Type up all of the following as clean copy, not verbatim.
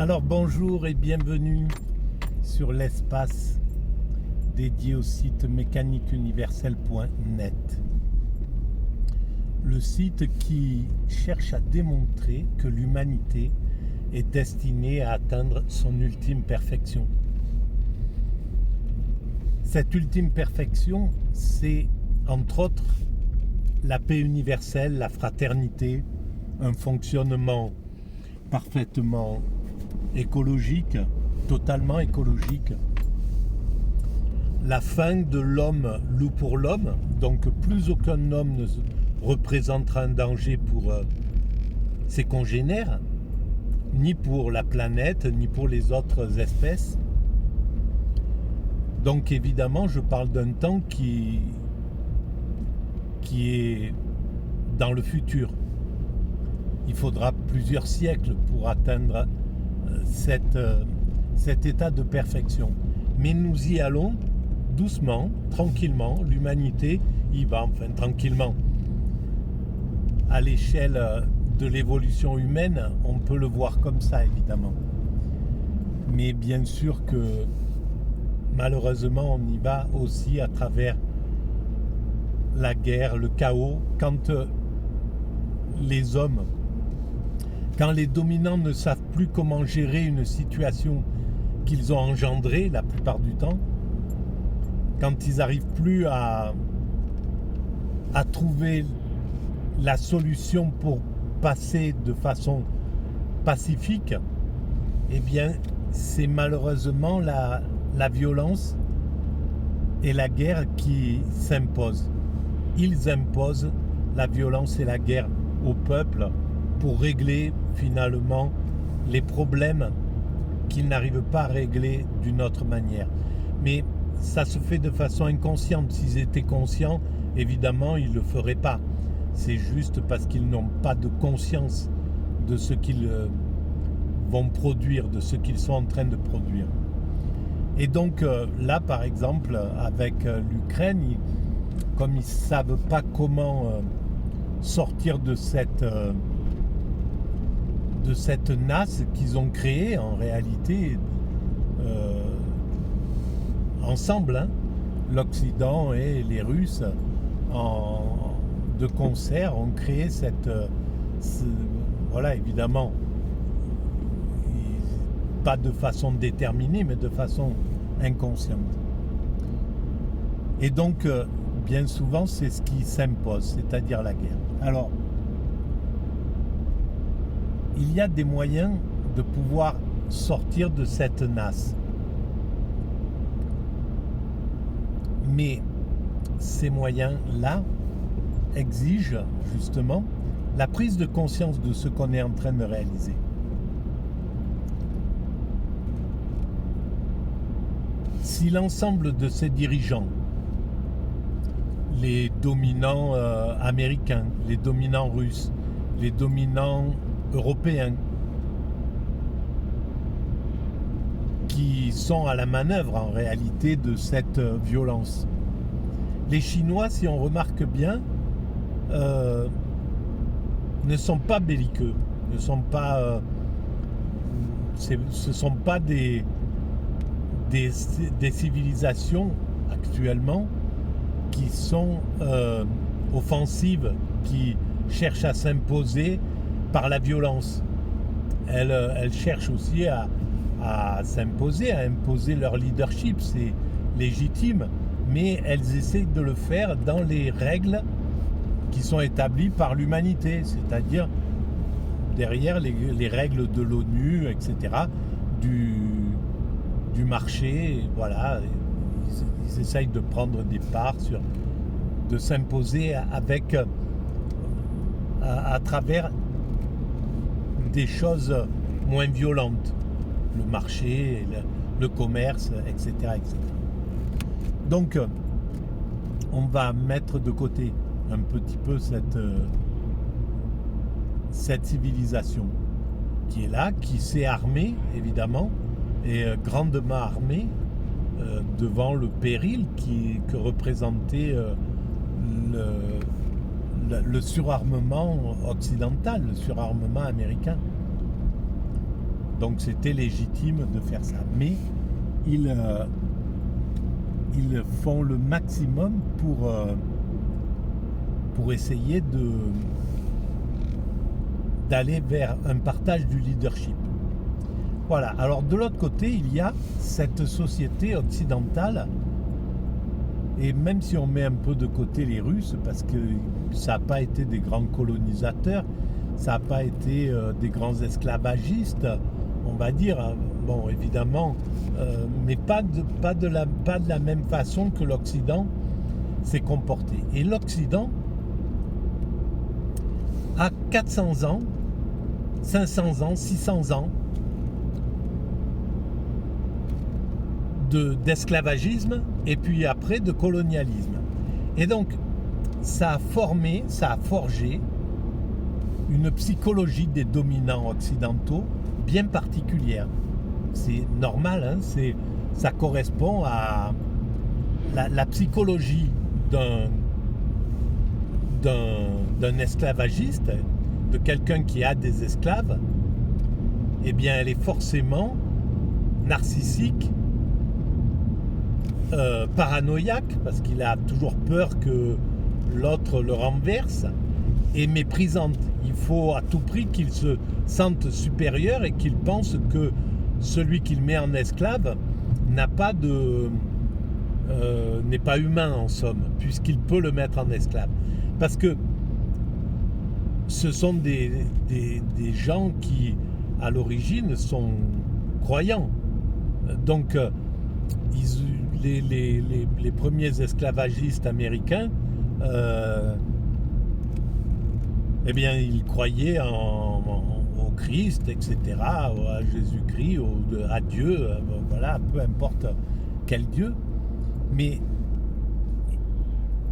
Alors bonjour et bienvenue sur l'espace dédié au site mécaniqueuniverselle.net. Le site qui cherche à démontrer que l'humanité est destinée à atteindre son ultime perfection. Cette ultime perfection, c'est entre autres la paix universelle, la fraternité, un fonctionnement parfaitement écologique, totalement écologique, la fin de l'homme loup pour l'homme, donc plus aucun homme ne représentera un danger pour ses congénères, ni pour la planète, ni pour les autres espèces. Donc évidemment, je parle d'un temps qui est dans le futur. Il faudra plusieurs siècles pour atteindre cet état de perfection. Mais nous y allons doucement, tranquillement. L'humanité y va, enfin tranquillement. À l'échelle de l'évolution humaine, on peut le voir comme ça, évidemment. Mais bien sûr que malheureusement, on y va aussi à travers la guerre, le chaos, quand les dominants ne savent plus comment gérer une situation qu'ils ont engendrée la plupart du temps, quand ils n'arrivent plus à trouver la solution pour passer de façon pacifique, eh bien c'est malheureusement la violence et la guerre qui s'imposent. Ils imposent la violence et la guerre au peuple pour régler finalement les problèmes qu'ils n'arrivent pas à régler d'une autre manière. Mais ça se fait de façon inconsciente. S'ils étaient conscients, évidemment, ils ne le feraient pas. C'est juste parce qu'ils n'ont pas de conscience de ce qu'ils vont produire, de ce qu'ils sont en train de produire. Et donc là, par exemple, avec l'Ukraine, comme ils ne savent pas comment sortir de cette nasse qu'ils ont créée en réalité ensemble, hein, l'Occident et les Russes de concert ont créé voilà, évidemment pas de façon déterminée mais de façon inconsciente. Et donc bien souvent c'est ce qui s'impose, c'est-à-dire la guerre. Alors il y a des moyens de pouvoir sortir de cette nasse. Mais ces moyens-là exigent justement la prise de conscience de ce qu'on est en train de réaliser. Si l'ensemble de ces dirigeants, les dominants américains, les dominants russes, les dominants européens qui sont à la manœuvre en réalité de cette violence. Les Chinois, si on remarque bien, ne sont pas belliqueux, ce sont pas des civilisations actuellement qui sont offensives, qui cherchent à s'imposer par la violence. Elles cherchent aussi à s'imposer, à imposer leur leadership, c'est légitime, mais elles essayent de le faire dans les règles qui sont établies par l'humanité, c'est-à-dire derrière les règles de l'ONU, etc., du marché, voilà. Ils essayent de prendre des parts, de s'imposer à travers des choses moins violentes, le marché, le commerce, etc., etc. Donc, on va mettre de côté un petit peu cette civilisation qui est là, qui s'est armée, évidemment, et grandement armée devant le péril que représentait le surarmement occidental, le surarmement américain. Donc c'était légitime de faire ça. Mais ils font le maximum pour essayer d'aller vers un partage du leadership. Voilà. Alors de l'autre côté, il y a cette société occidentale, et même si on met un peu de côté les Russes, parce que ça n'a pas été des grands colonisateurs, ça n'a pas été des grands esclavagistes, on va dire, bon évidemment, mais pas de la même façon que l'Occident s'est comporté. Et l'Occident a 400 ans, 500 ans, 600 ans d'esclavagisme et puis après de colonialisme. Et donc ça a forgé une psychologie des dominants occidentaux bien particulière. C'est normal, hein, ça correspond à la psychologie d'un esclavagiste, de quelqu'un qui a des esclaves. Eh bien elle est forcément narcissique, paranoïaque, parce qu'il a toujours peur que l'autre le renverse, et méprisante. Il faut à tout prix qu'il se sente supérieur et qu'il pense que celui qu'il met en esclave n'est pas humain en somme, puisqu'il peut le mettre en esclave. Parce que ce sont des gens qui, à l'origine, sont croyants. Donc, les premiers esclavagistes américains, eh bien, ils croyaient au Christ, etc., à Jésus-Christ, à Dieu, voilà, peu importe quel Dieu. Mais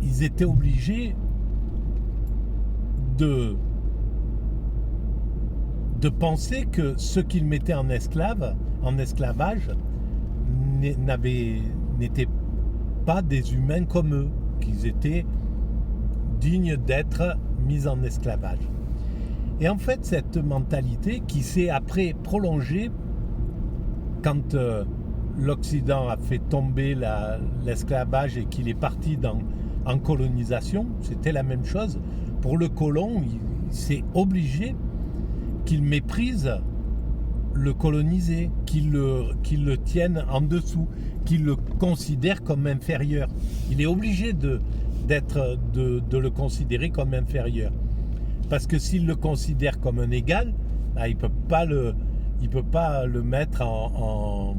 ils étaient obligés de penser que ceux qu'ils mettaient en esclavage, n'étaient pas des humains comme eux, qu'ils étaient dignes d'être mis en esclavage. Et en fait, cette mentalité qui s'est après prolongée quand l'Occident a fait tomber l'esclavage et qu'il est parti en colonisation, c'était la même chose. Pour le colon, c'est obligé qu'il méprise le colonisé, qu'il le tienne en dessous, qu'il le considère comme inférieur. Il est obligé de le considérer comme inférieur. Parce que s'il le considère comme un égal, il peut pas le mettre en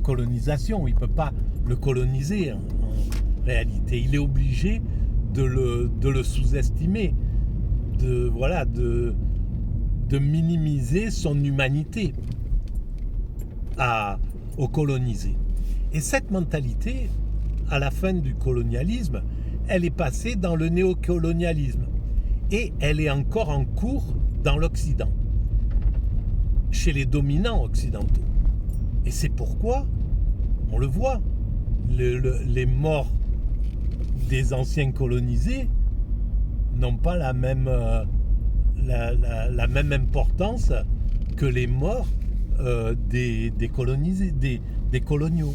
colonisation. Il peut pas le coloniser en réalité. Il est obligé de le sous-estimer, de minimiser son humanité au colonisé. Et cette mentalité, à la fin du colonialisme, elle est passée dans le néocolonialisme. Et elle est encore en cours dans l'Occident, chez les dominants occidentaux. Et c'est pourquoi, on le voit, les morts des anciens colonisés n'ont pas la même importance que les morts des colonisés, des coloniaux,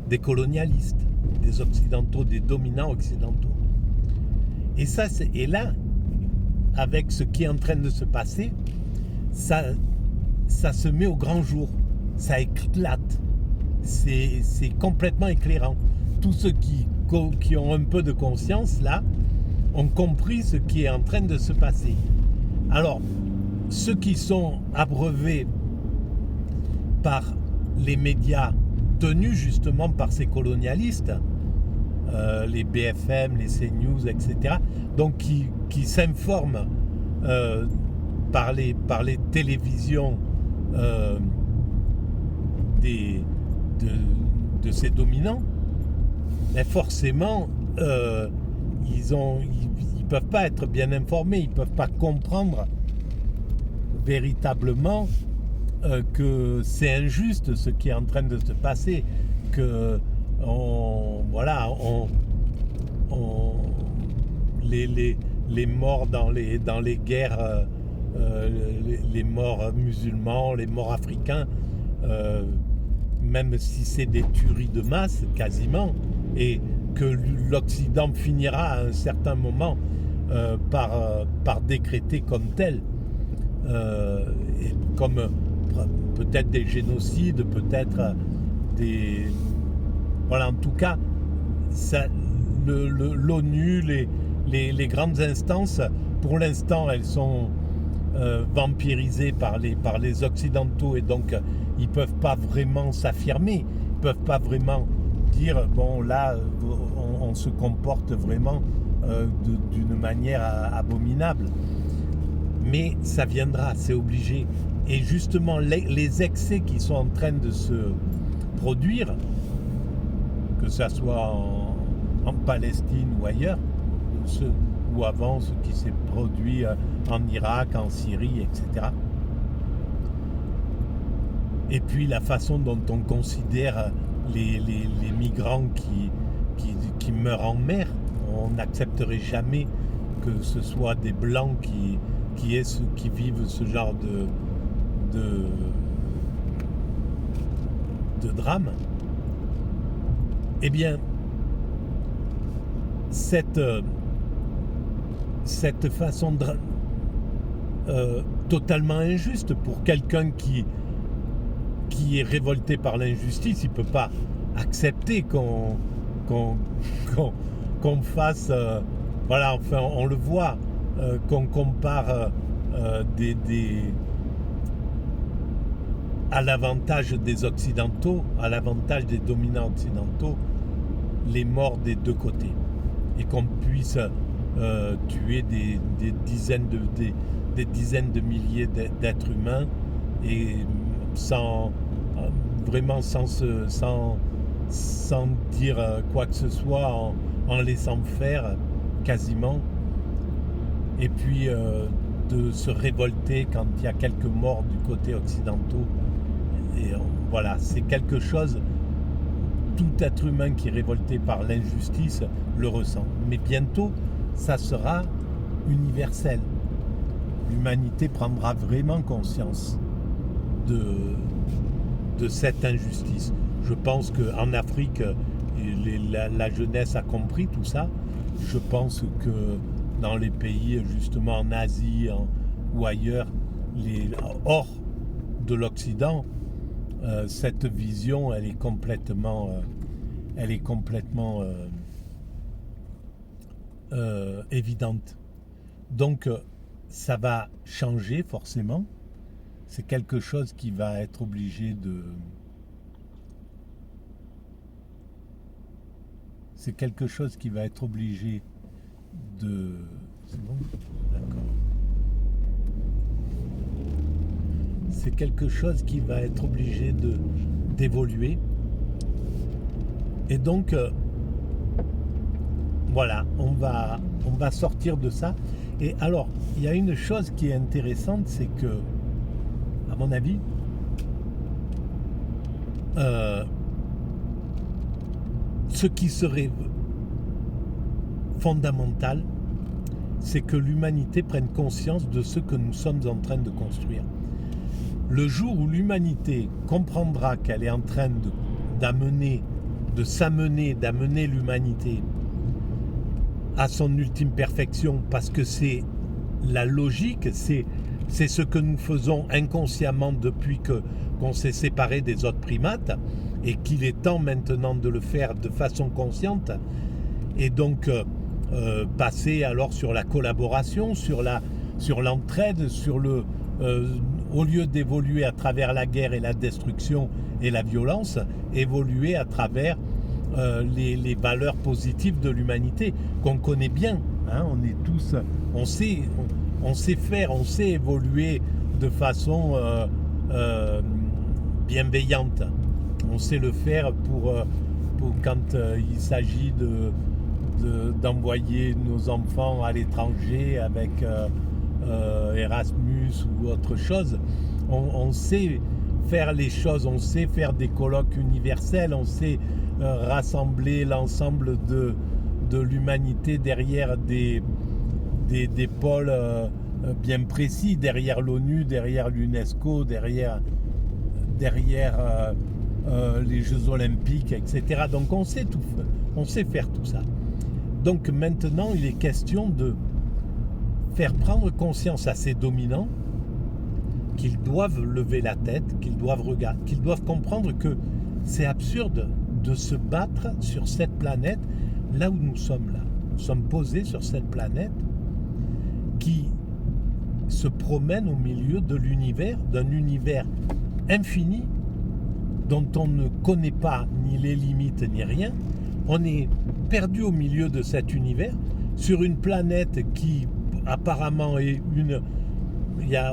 des colonialistes, des occidentaux, des dominants occidentaux. Et là, avec ce qui est en train de se passer, ça se met au grand jour, ça éclate, c'est complètement éclairant. Tous ceux qui ont un peu de conscience, là, ont compris ce qui est en train de se passer. Alors, ceux qui sont abreuvés par les médias tenus justement par ces colonialistes, les BFM, les CNews, etc., donc qui s'informent par les télévisions de ces dominants, mais forcément ils peuvent pas être bien informés, ils peuvent pas comprendre véritablement que c'est injuste ce qui est en train de se passer, que les morts dans les guerres, les morts musulmans, les morts africains, même si c'est des tueries de masse quasiment, et que l'Occident finira à un certain moment par décréter comme tel, et comme peut-être des génocides, peut-être des... Voilà, en tout cas, l'ONU, les grandes instances, pour l'instant, elles sont vampirisées par les Occidentaux, et donc ils ne peuvent pas vraiment s'affirmer, ils ne peuvent pas vraiment dire, bon là, on se comporte vraiment d'une manière abominable. Mais ça viendra, c'est obligé. Et justement, les excès qui sont en train de se produire, que ça soit en Palestine ou ailleurs, ou avant ce qui s'est produit en Irak, en Syrie, etc. Et puis la façon dont on considère les migrants qui meurent en mer, on n'accepterait jamais que ce soit des blancs qui vivent ce genre de drame. Eh bien, cette façon totalement injuste pour quelqu'un qui est révolté par l'injustice, il ne peut pas accepter qu'on fasse, voilà, enfin on le voit, qu'on compare à l'avantage des Occidentaux, à l'avantage des dominants occidentaux, les morts des deux côtés, et qu'on puisse tuer des dizaines de milliers d'êtres humains, et sans dire quoi que ce soit, en laissant faire quasiment, et puis de se révolter quand il y a quelques morts du côté occidental. Et voilà, c'est quelque chose, tout être humain qui est révolté par l'injustice le ressent. Mais bientôt, ça sera universel. L'humanité prendra vraiment conscience de cette injustice. Je pense qu'en Afrique, la jeunesse a compris tout ça. Je pense que dans les pays, justement en Asie ou ailleurs, hors de l'Occident, cette vision, elle est complètement évidente. Donc, ça va changer forcément. C'est quelque chose qui va être obligé de... C'est quelque chose qui va être obligé de... C'est bon ? D'accord. C'est quelque chose qui va être obligé d'évoluer. Et donc, voilà, on va sortir de ça. Et alors, il y a une chose qui est intéressante, c'est que, à mon avis, ce qui serait fondamental, c'est que l'humanité prenne conscience de ce que nous sommes en train de construire. Le jour où l'humanité comprendra qu'elle est en train d'amener l'humanité à son ultime perfection, parce que c'est la logique, c'est ce que nous faisons inconsciemment depuis qu'on s'est séparé des autres primates, et qu'il est temps maintenant de le faire de façon consciente, et donc passer alors sur la collaboration, sur l'entraide, au lieu d'évoluer à travers la guerre et la destruction et la violence, évoluer à travers les valeurs positives de l'humanité qu'on connaît bien, hein, on sait faire, on sait évoluer de façon bienveillante, on sait le faire pour quand il s'agit d'envoyer nos enfants à l'étranger avec Erasmus ou autre chose. On sait faire les choses, on sait faire des colloques universels, on sait rassembler l'ensemble de l'humanité derrière des pôles bien précis, derrière l'ONU, derrière l'UNESCO, derrière les Jeux Olympiques, etc. Donc on sait faire tout ça. Donc maintenant, il est question de faire prendre conscience à ces dominants qu'ils doivent lever la tête, qu'ils doivent regarder, qu'ils doivent comprendre que c'est absurde de se battre sur cette planète, là où nous sommes là. Nous sommes posés sur cette planète qui se promène au milieu de l'univers, d'un univers infini dont on ne connaît pas ni les limites ni rien. On est perdu au milieu de cet univers sur une planète qui apparemment est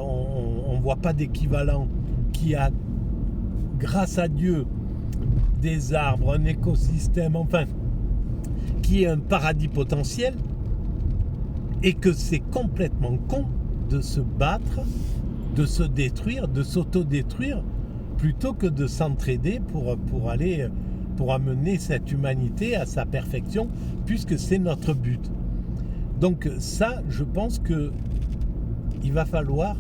on voit pas d'équivalent, qui a, grâce à Dieu, des arbres, un écosystème, enfin, qui est un paradis potentiel, et que c'est complètement con de se battre, de se détruire, de s'autodétruire, plutôt que de s'entraider pour amener cette humanité à sa perfection, puisque c'est notre but. Donc ça, je pense que il va falloir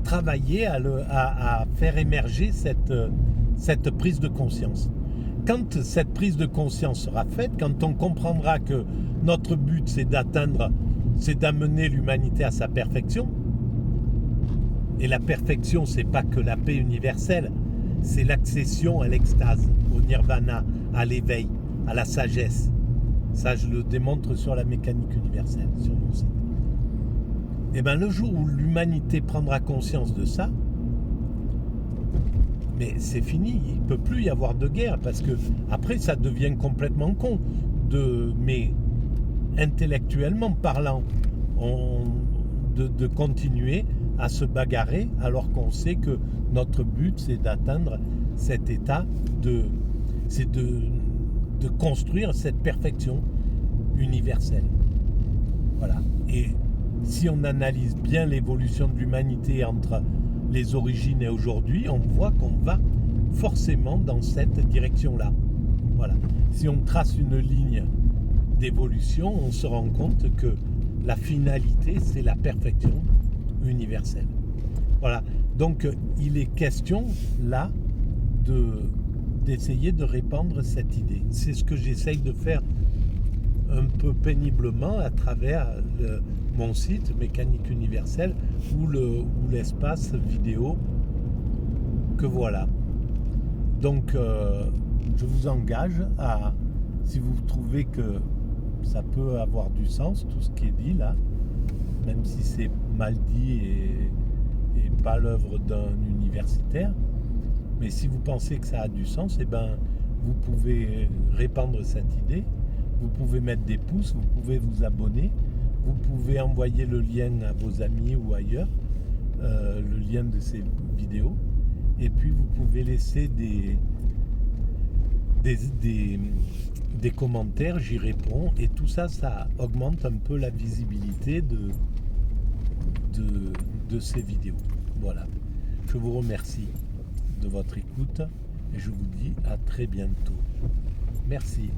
travailler à faire émerger cette prise de conscience. Quand cette prise de conscience sera faite, quand on comprendra que notre but c'est d'amener l'humanité à sa perfection, et la perfection c'est pas que la paix universelle, c'est l'accession à l'extase, au nirvana, à l'éveil, à la sagesse. Ça, je le démontre sur la mécanique universelle, sur mon site. Et bien, le jour où l'humanité prendra conscience de ça, mais c'est fini, il ne peut plus y avoir de guerre, parce que après, ça devient complètement con. Mais intellectuellement parlant, de continuer à se bagarrer, alors qu'on sait que notre but, c'est d'atteindre cet état de construire cette perfection universelle. Voilà. Et si on analyse bien l'évolution de l'humanité entre les origines et aujourd'hui, on voit qu'on va forcément dans cette direction-là. Voilà. Si on trace une ligne d'évolution, on se rend compte que la finalité, c'est la perfection universelle. Voilà. Donc, il est question, là, d'essayer de répandre cette idée. C'est ce que j'essaye de faire un peu péniblement à travers mon site Mécanique Universelle ou l'espace vidéo que voilà. Donc je vous engage à, si vous trouvez que ça peut avoir du sens, tout ce qui est dit là, même si c'est mal dit et pas l'œuvre d'un universitaire, mais si vous pensez que ça a du sens, eh ben, vous pouvez répandre cette idée, vous pouvez mettre des pouces, vous pouvez vous abonner, vous pouvez envoyer le lien à vos amis ou ailleurs, le lien de ces vidéos, et puis vous pouvez laisser des commentaires, j'y réponds, et tout ça, ça augmente un peu la visibilité de ces vidéos. Voilà. Je vous remercie de votre écoute et je vous dis à très bientôt. Merci.